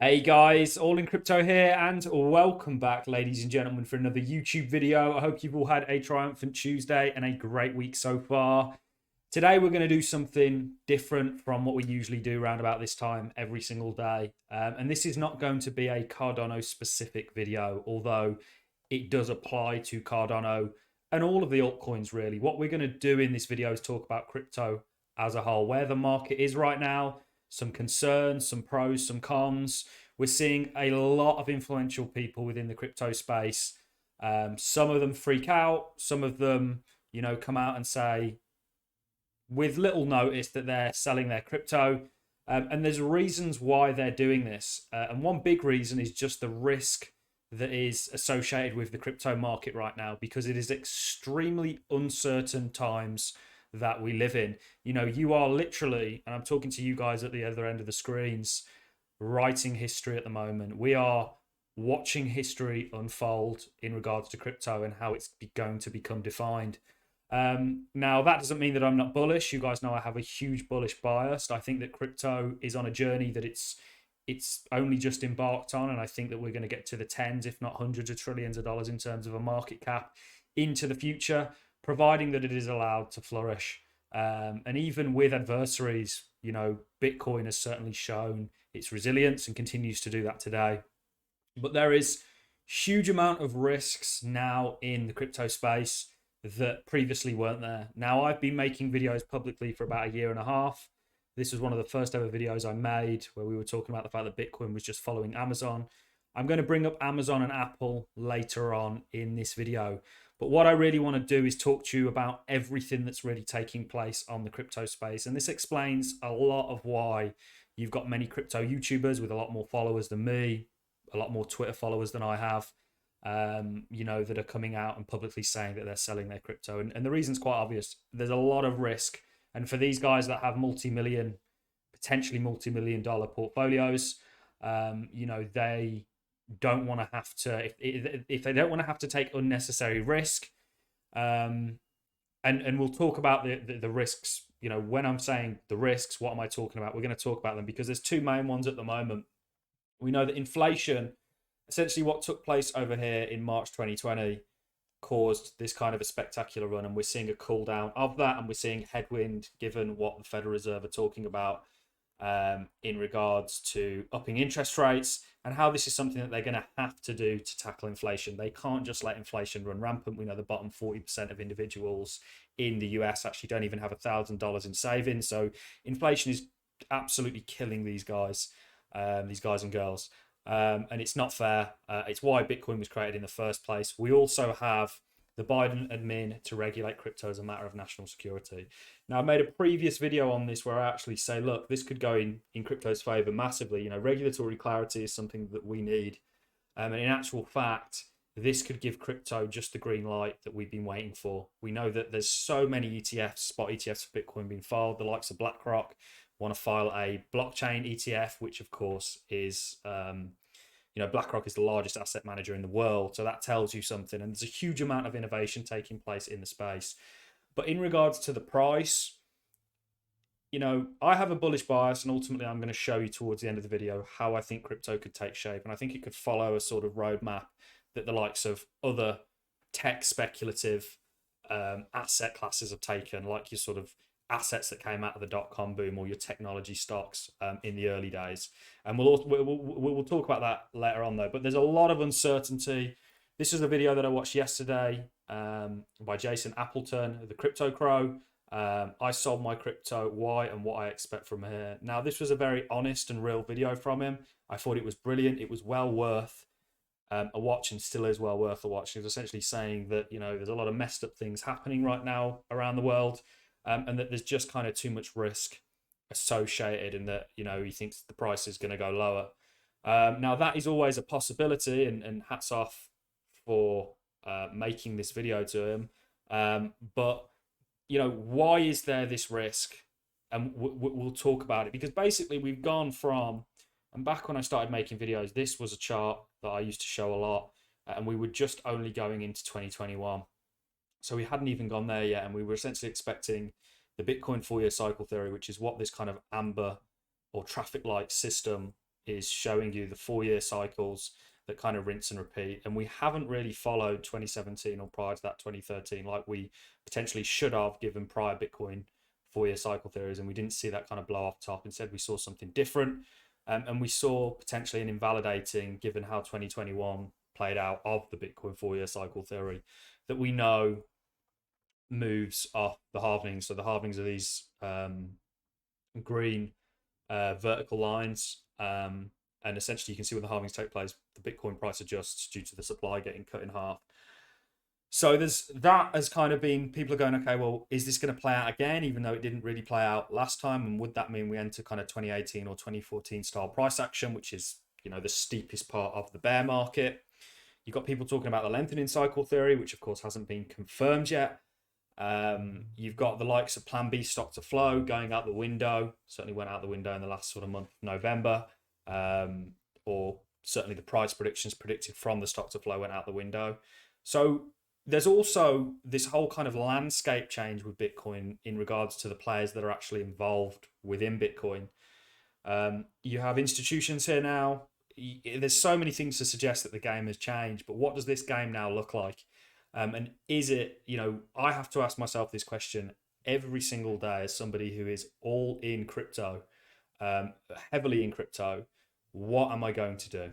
Hey guys, All in Crypto here, and welcome back, ladies and gentlemen, for another YouTube video. I hope you've all had a triumphant Tuesday and a great week so far. Today, we're going to do something different from what we usually do around about this time every single day. And this is not going to be a Cardano specific video, although it does apply to Cardano and all of the altcoins, really. What we're going to do in this video is talk about crypto as a whole, where the market is right now, some concerns, some pros, some cons. We're seeing a lot of influential people within the crypto space. Some of them freak out. Some of them, come out and say with little notice that they're selling their crypto. And there's reasons why they're doing this. And one big reason is just the risk that is associated with the crypto market right now, because it is extremely uncertain times that we live in. You are literally, and I'm talking to you guys at the other end of the screens, writing history at the moment. We are watching history unfold in regards to crypto and how it's going to become defined. Now, that doesn't mean that I'm not bullish. You guys know I have a huge bullish bias. I think that crypto is on a journey that it's only just embarked on, and I think that we're going to get to the tens, if not hundreds of trillions of dollars in terms of a market cap into the future, providing that it is allowed to flourish. And even with adversaries, Bitcoin has certainly shown its resilience and continues to do that today. But there is huge amount of risks now in the crypto space that previously weren't there. Now, I've been making videos publicly for about a year and a half. This was one of the first ever videos I made where we were talking about the fact that Bitcoin was just following Amazon. I'm going to bring up Amazon and Apple later on in this video. But what I really want to do is talk to you about everything that's really taking place on the crypto space. And this explains a lot of why you've got many crypto YouTubers with a lot more followers than me, a lot more Twitter followers than I have, that are coming out and publicly saying that they're selling their crypto. And the reason's quite obvious. There's a lot of risk. And for these guys that have potentially multi-million dollar portfolios, they don't want to have to, if they don't want to have to take unnecessary risk, and we'll talk about the risks. When I'm saying the risks, what am I talking about? We're going to talk about them because there's two main ones at the moment. We know that inflation, essentially what took place over here in March 2020, caused this kind of a spectacular run, and we're seeing a cool down of that, and we're seeing headwind given what the Federal Reserve are talking about in regards to upping interest rates, and how this is something that they're going to have to do to tackle inflation. They can't just let inflation run rampant. We know the bottom 40% of individuals in the US actually don't even have $1,000 in savings. So inflation is absolutely killing these guys and girls. And it's not fair. It's why Bitcoin was created in the first place. We also have the Biden admin to regulate crypto as a matter of national security. Now, I made a previous video on this where I actually say, look, this could go in crypto's favor massively. Regulatory clarity is something that we need. And in actual fact, this could give crypto just the green light that we've been waiting for. We know that there's so many ETFs, spot ETFs for Bitcoin being filed. The likes of BlackRock want to file a blockchain ETF, which of course is, BlackRock is the largest asset manager in the world. So that tells you something. And there's a huge amount of innovation taking place in the space. But in regards to the price, I have a bullish bias, and ultimately I'm going to show you towards the end of the video how I think crypto could take shape. And I think it could follow a sort of roadmap that the likes of other tech speculative asset classes have taken, like your sort of assets that came out of the dot-com boom, or your technology stocks in the early days. And we'll talk about that later on, though. But there's a lot of uncertainty. This is a video that I watched yesterday by Jason Appleton, the Crypto Crow. I sold my crypto, why and what I expect from here. Now, this was a very honest and real video from him. I thought it was brilliant. It was well worth a watch, and still is well worth a watch. He was essentially saying that, there's a lot of messed up things happening right now around the world. And that there's just kind of too much risk associated, and that, he thinks the price is going to go lower. Now, that is always a possibility, and hats off for making this video to him. But, why is there this risk? And we'll talk about it, because basically we've gone from, and back when I started making videos, this was a chart that I used to show a lot, and we were just only going into 2021. So we hadn't even gone there yet, and we were essentially expecting the Bitcoin 4-year cycle theory, which is what this kind of amber or traffic light system is showing you the 4-year cycles that kind of rinse and repeat. And we haven't really followed 2017 or prior to that 2013 like we potentially should have, given prior Bitcoin 4-year cycle theories. And we didn't see that kind of blow off top. Instead, we saw something different. And we saw potentially an invalidating, given how 2021 played out, of the Bitcoin 4-year cycle theory that we know moves off the halvings. So the halvings are these green vertical lines. And essentially you can see when the halvings take place, the Bitcoin price adjusts due to the supply getting cut in half. So there's that as kind of being, people are going, okay, well, is this going to play out again, even though it didn't really play out last time? And would that mean we enter kind of 2018 or 2014 style price action, which is, you know, the steepest part of the bear market? You've got people talking about the lengthening cycle theory, which of course hasn't been confirmed yet. You've got the likes of Plan B stock to flow going out the window. Certainly went out the window in the last sort of month of November. Or certainly the price predictions predicted from the stock to flow went out the window. So there's also this whole kind of landscape change with Bitcoin in regards to the players that are actually involved within Bitcoin. You have institutions here now. There's so many things to suggest that the game has changed, but what does this game now look like? And is it, you know, I have to ask myself this question every single day as somebody who is all in crypto, heavily in crypto. What am I going to do?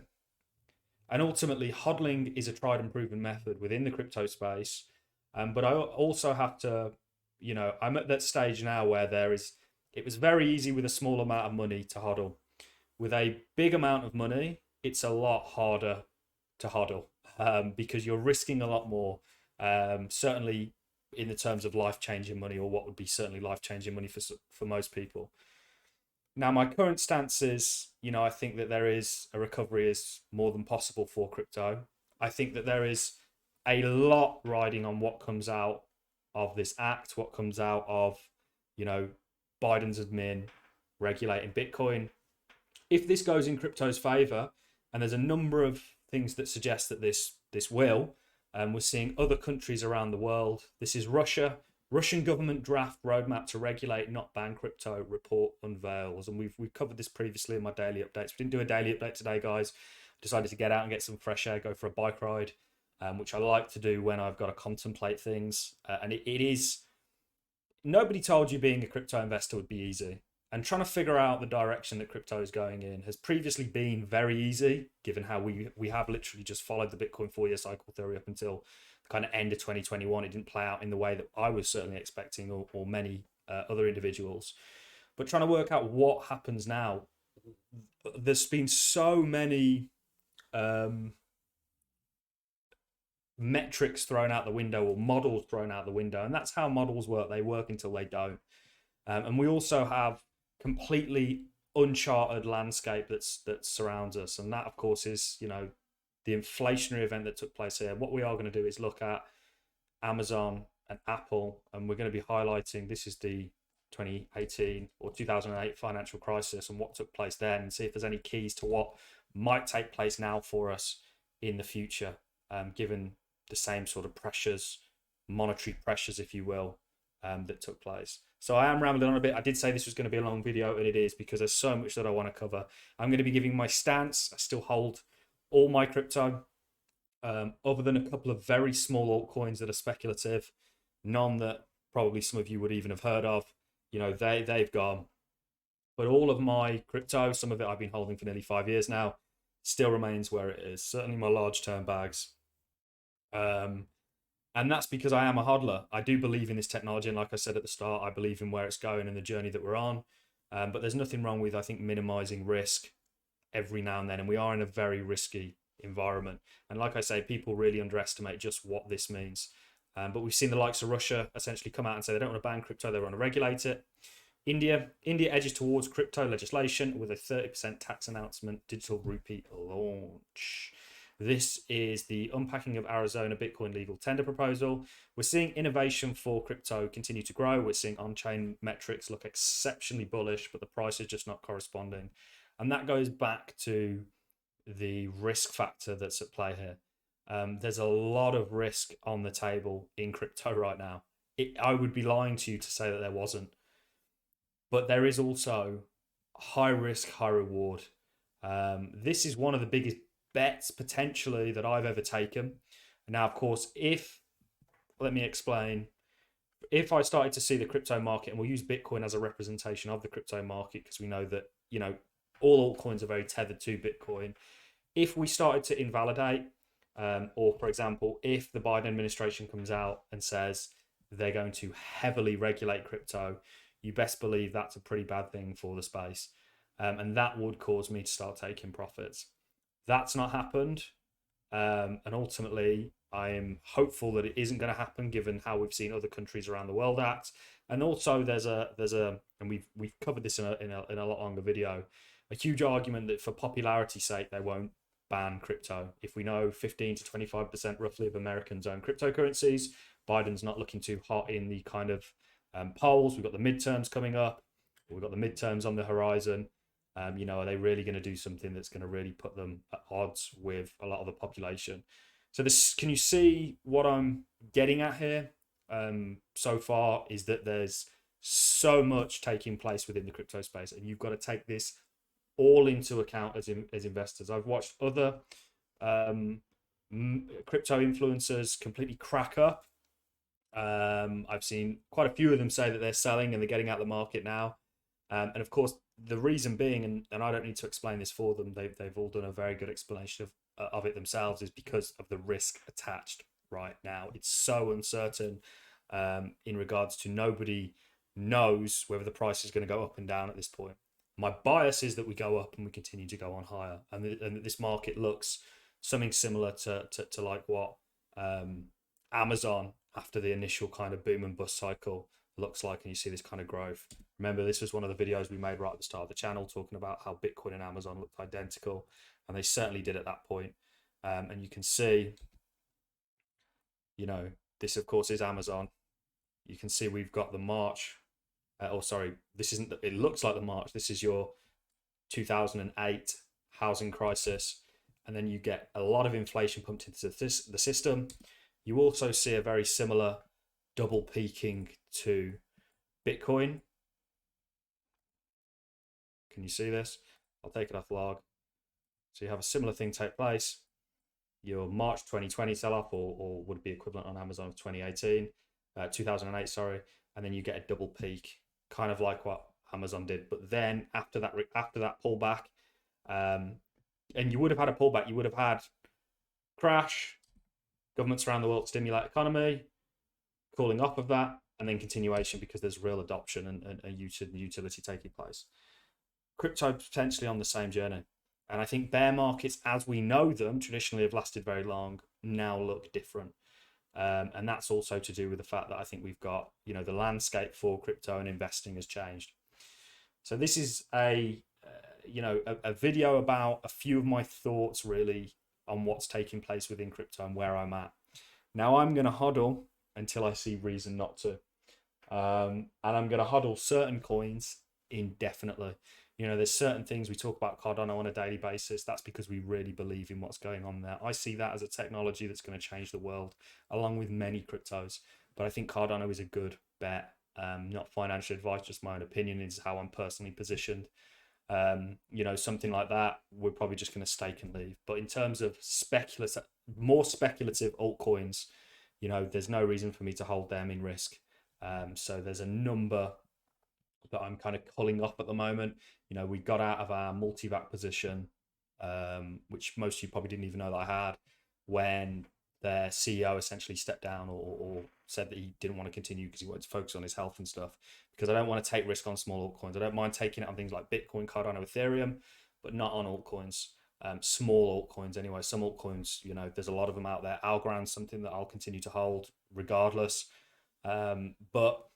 And ultimately, hodling is a tried and proven method within the crypto space. But I also have to, you know, I'm at that stage now where it was very easy with a small amount of money to hodl. With a big amount of money, it's a lot harder to hodl because you're risking a lot more. Certainly in the terms of life-changing money, or what would be certainly life-changing money for most people. Now, my current stance is, you know, I think that there is a recovery is more than possible for crypto. I think that there is a lot riding on what comes out of this act, what comes out of, you know, Biden's admin regulating Bitcoin. If this goes in crypto's favor, and there's a number of things that suggest that this will, we're seeing other countries around the world. This is Russia. Russian government draft roadmap to regulate, not ban crypto, report unveils. And we've covered this previously in my daily updates. We didn't do a daily update today, guys. Decided to get out and get some fresh air, go for a bike ride, which I like to do when I've got to contemplate things. And it is, nobody told you being a crypto investor would be easy. And trying to figure out the direction that crypto is going in has previously been very easy, given how we have literally just followed the Bitcoin 4-year cycle theory up until kind of end of 2021. It didn't play out in the way that I was certainly expecting, or many other individuals. But trying to work out what happens now, there's been so many metrics thrown out the window, or models thrown out the window, and that's how models work. They work until they don't. And we also have completely uncharted landscape that surrounds us, and that of course is, you know, the inflationary event that took place here. What we are going to do is look at Amazon and Apple, and we're going to be highlighting, this is the 2018 or 2008 financial crisis and what took place then, and see if there's any keys to what might take place now for us in the future, given the same sort of pressures, monetary pressures, if you will, that took place. So I am rambling on a bit. I did say this was going to be a long video, and it is, because there's so much that I want to cover. I'm going to be giving my stance. I still hold all my crypto, other than a couple of very small altcoins that are speculative, none that probably some of you would even have heard of. You know, they've gone. But all of my crypto, some of it I've been holding for nearly 5 years now, still remains where it is. Certainly my large term bags. And that's because I am a hodler. I do believe in this technology, and like I said at the start, I believe in where it's going and the journey that we're on. But there's nothing wrong with, I think, minimizing risk every now and then, and we are in a very risky environment. And like I say, people really underestimate just what this means. But we've seen the likes of Russia essentially come out and say they don't want to ban crypto, they want to regulate it. India edges towards crypto legislation with a 30% tax announcement, digital rupee launch. This is the unpacking of Arizona Bitcoin legal tender proposal. We're seeing innovation for crypto continue to grow. We're seeing on-chain metrics look exceptionally bullish, but the price is just not corresponding. And that goes back to the risk factor that's at play here. There's a lot of risk on the table in crypto right now. I would be lying to you to say that there wasn't. But there is also high risk, high reward. This is one of the biggest bets potentially that I've ever taken. Now, of course, let me explain, if I started to see the crypto market, and we'll use Bitcoin as a representation of the crypto market because we know that, all altcoins are very tethered to Bitcoin. If we started to invalidate, or for example, if the Biden administration comes out and says they're going to heavily regulate crypto, you best believe that's a pretty bad thing for the space. And that would cause me to start taking profits. That's not happened. And ultimately, I am hopeful that it isn't going to happen, given how we've seen other countries around the world act. And also, there's a and we've covered this in a lot longer video, a huge argument that for popularity's sake they won't ban crypto. If we know 15 to 25% roughly of Americans own cryptocurrencies, Biden's not looking too hot in the kind of polls. We've got the midterms coming up. We've got the midterms on the horizon. Are they really going to do something that's going to really put them at odds with a lot of the population? So can you see what I'm getting at here? So far is that there's so much taking place within the crypto space, and you've got to take this all into account as investors. I've watched other crypto influencers completely crack up. I've seen quite a few of them say that they're selling and they're getting out of the market now. And of course, the reason being, and I don't need to explain this for them, they've all done a very good explanation of it themselves, is because of the risk attached right now. It's so uncertain in regards to nobody knows whether the price is going to go up and down at this point. My bias is that we go up and we continue to go on higher, and this market looks something similar to like what Amazon after the initial kind of boom and bust cycle looks like, and you see this kind of growth. Remember, this was one of the videos we made right at the start of the channel, talking about how Bitcoin and Amazon looked identical, and they certainly did at that point. And you can see, this of course is Amazon. You can see we've got the March, this isn't, it looks like the March, this is your 2008 housing crisis, and then you get a lot of inflation pumped into the system. You also see a very similar double peaking to Bitcoin. Can you see this? I'll take it off log. So you have a similar thing take place. Your March 2020 sell-off, or would be equivalent on Amazon of 2008, sorry, and then you get a double peak, kind of like what Amazon did. But then after that pullback, and you would have had a pullback, you would have had crash, governments around the world stimulate economy, cooling off of that, and then continuation because there's real adoption and utility taking place. Crypto potentially on the same journey. And I think bear markets, as we know them, traditionally have lasted very long, now look different. And that's also to do with the fact that I think we've got, the landscape for crypto and investing has changed. So this is a video about a few of my thoughts really on what's taking place within crypto and where I'm at. Now I'm going to hodl until I see reason not to. And I'm going to hodl certain coins indefinitely. There's certain things we talk about Cardano on a daily basis. That's because we really believe in what's going on there. I see that as a technology that's going to change the world, along with many cryptos. But I think Cardano is a good bet. Not financial advice, just my own opinion, is how I'm personally positioned. Something like that, we're probably just going to stake and leave. But in terms of more speculative altcoins, there's no reason for me to hold them in risk. So there's a number that I'm kind of culling off at the moment. We got out of our multi-vac position, which most of you probably didn't even know that I had, when their CEO essentially stepped down or said that he didn't want to continue because he wanted to focus on his health and stuff. Because I don't want to take risk on small altcoins. I don't mind taking it on things like Bitcoin, Cardano, Ethereum, but not on altcoins. Small altcoins anyway. Some altcoins, there's a lot of them out there. Algorand's something that I'll continue to hold regardless. But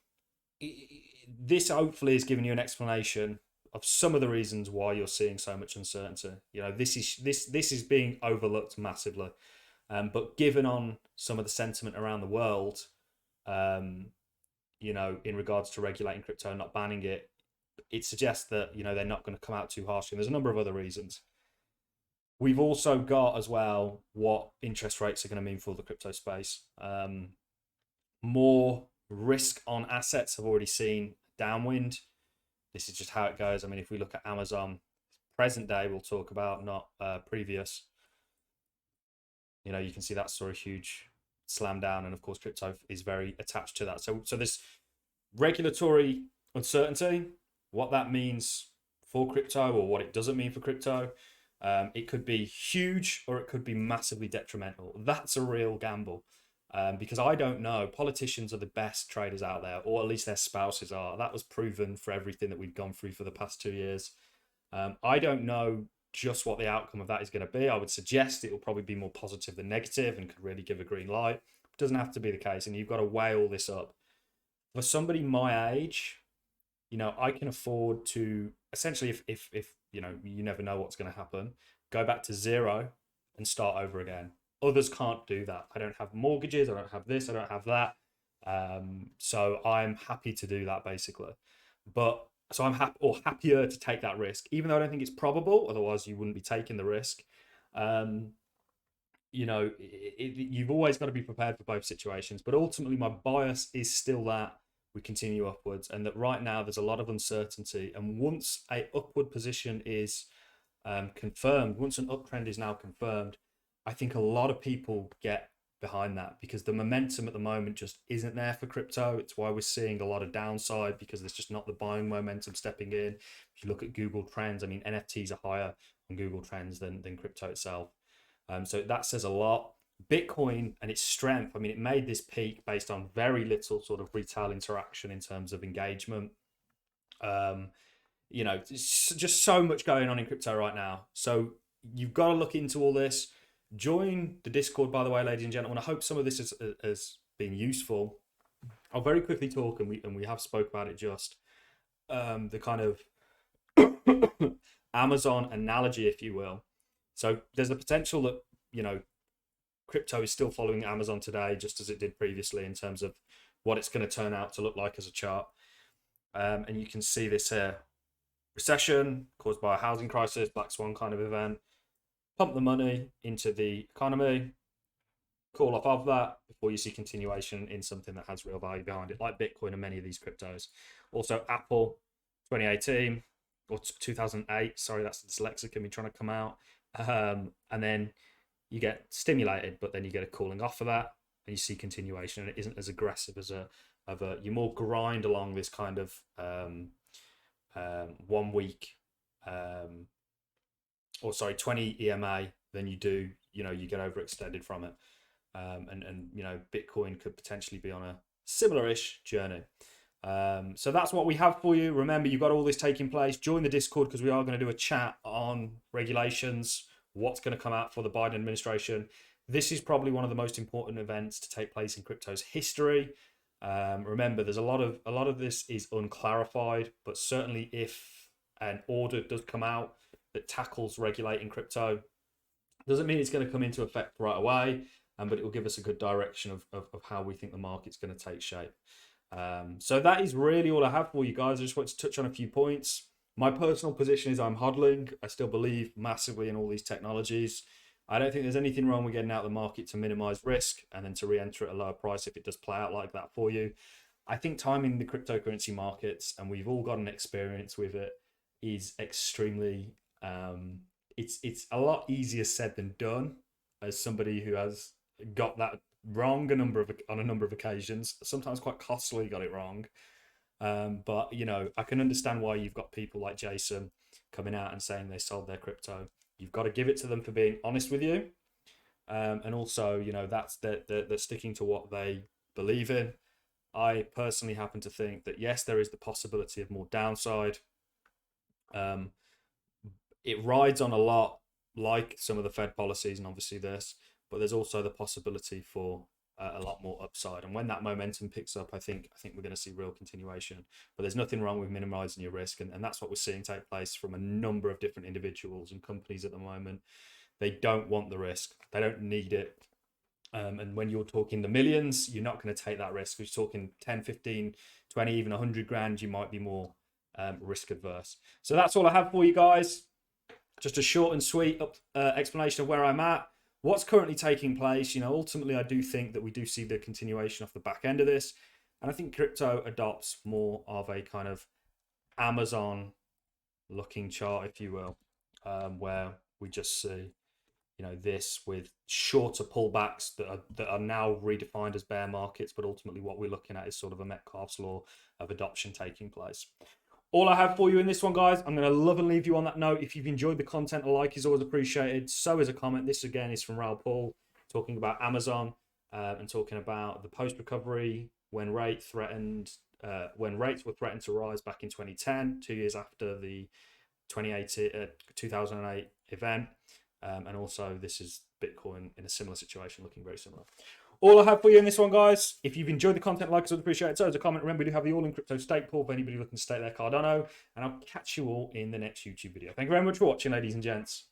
this hopefully is giving you an explanation of some of the reasons why you're seeing so much uncertainty. This is being overlooked massively. But given on some of the sentiment around the world, in regards to regulating crypto and not banning it, it suggests that, they're not going to come out too harshly. And there's a number of other reasons. We've also got as well what interest rates are going to mean for the crypto space. More risk on assets have already seen downwind. This is just how it goes. I mean, if we look at Amazon, present day we'll talk about, not previous. You know, you can see that saw a huge slam down, and of course crypto is very attached to that. So this regulatory uncertainty, what that means for crypto or what it doesn't mean for crypto, it could be huge or it could be massively detrimental. That's a real gamble, because I don't know. Politicians are the best traders out there, or at least their spouses are. That was proven for everything that we've gone through for the past 2 years. I don't know just what the outcome of that is going to be. I would suggest it will probably be more positive than negative and could really give a green light. It doesn't have to be the case, and you've got to weigh all this up. For somebody my age, you know, I can afford to essentially, if you know, you never know what's going to happen, go back to zero and start over again. Others can't do that. I don't have mortgages. I don't have this. I don't have that. So I'm happy to do that basically. But so I'm happier to take that risk, even though I don't think it's probable. Otherwise, you wouldn't be taking the risk. You know, you've always got to be prepared for both situations. But ultimately, my bias is still that we continue upwards, and that right now there's a lot of uncertainty. And once a upward position is confirmed, once an uptrend is now confirmed, I think a lot of people get behind that, because the momentum at the moment just isn't there for crypto. It's why we're seeing a lot of downside, because there's just not the buying momentum stepping in. If you look at Google Trends, I mean, NFTs are higher on Google Trends than crypto itself. So that says a lot. Bitcoin and its strength, I mean, it made this peak based on very little sort of retail interaction in terms of engagement. You know, just so much going on in crypto right now. So you've got to look into all this. Join the Discord, by the way, ladies and gentlemen. I hope some of this has been useful. I'll very quickly talk, and we have spoke about it just, the kind of Amazon analogy, if you will. So there's a potential that, you know, crypto is still following Amazon today, just as it did previously, in terms of what it's going to turn out to look like as a chart. And you can see this here. Recession caused by a housing crisis, black swan kind of event. Pump the money into the economy, call off of that before you see continuation in something that has real value behind it, like Bitcoin and many of these cryptos. Also, Apple, 2018 or 2008. Sorry, that's the dyslexic in me trying to come out. And then you get stimulated, but then you get a cooling off of that, and you see continuation, and it isn't as aggressive as you more grind along this kind of 1 week 20 EMA than you do, you know, you get overextended from it. And you know, Bitcoin could potentially be on a similar-ish journey. So that's what we have for you. Remember, you've got all this taking place. Join the Discord, because we are going to do a chat on regulations, what's going to come out for the Biden administration. This is probably one of the most important events to take place in crypto's history. Remember, there's a lot of this is unclarified, but certainly if an order does come out that tackles regulating crypto, doesn't mean it's going to come into effect right away, but it will give us a good direction of how we think the market's going to take shape. So that is really all I have for you guys. I just want to touch on a few points. My personal position is I'm hodling. I still believe massively in all these technologies. I don't think there's anything wrong with getting out of the market to minimize risk and then to re-enter at a lower price if it does play out like that for you. I think timing the cryptocurrency markets, and we've all got an experience with it, is extremely it's a lot easier said than done, as somebody who has got that wrong on a number of occasions, sometimes quite costly got it wrong. But you know, I can understand why you've got people like Jason coming out and saying they sold their crypto. You've got to give it to them for being honest with you, and also, you know, that's they're sticking to what they believe in. I personally happen to think that yes, there is the possibility of more downside. It rides on a lot, like some of the Fed policies and obviously this, but there's also the possibility for a lot more upside. And when that momentum picks up, I think we're going to see real continuation. But there's nothing wrong with minimizing your risk, and that's what we're seeing take place from a number of different individuals and companies at the moment. They don't want the risk. They don't need it. And when you're talking the millions, you're not going to take that risk. If you're talking 10, 15, 20, even 100 grand, you might be more risk adverse. So that's all I have for you guys. Just a short and sweet explanation of where I'm at, what's currently taking place. You know, ultimately, I do think that we do see the continuation off the back end of this. And I think crypto adopts more of a kind of Amazon looking chart, if you will. where we just see, you know, this with shorter pullbacks that are now redefined as bear markets, but ultimately what we're looking at is sort of a Metcalfe's law of adoption taking place. All I have for you in this one, guys, I'm going to love and leave you on that note. If you've enjoyed the content, a like is always appreciated. So is a comment. This, again, is from Raoul Paul, talking about Amazon and talking about the post-recovery when rates were threatened to rise back in 2010, 2 years after the 2008 event. And also, this is Bitcoin in a similar situation, looking very similar. All I have for you in this one, guys. If you've enjoyed the content, like us, I'd appreciate it. So as a comment, remember we do have the all-in crypto stake pool for anybody looking to stake their Cardano. And I'll catch you all in the next YouTube video. Thank you very much for watching, ladies and gents.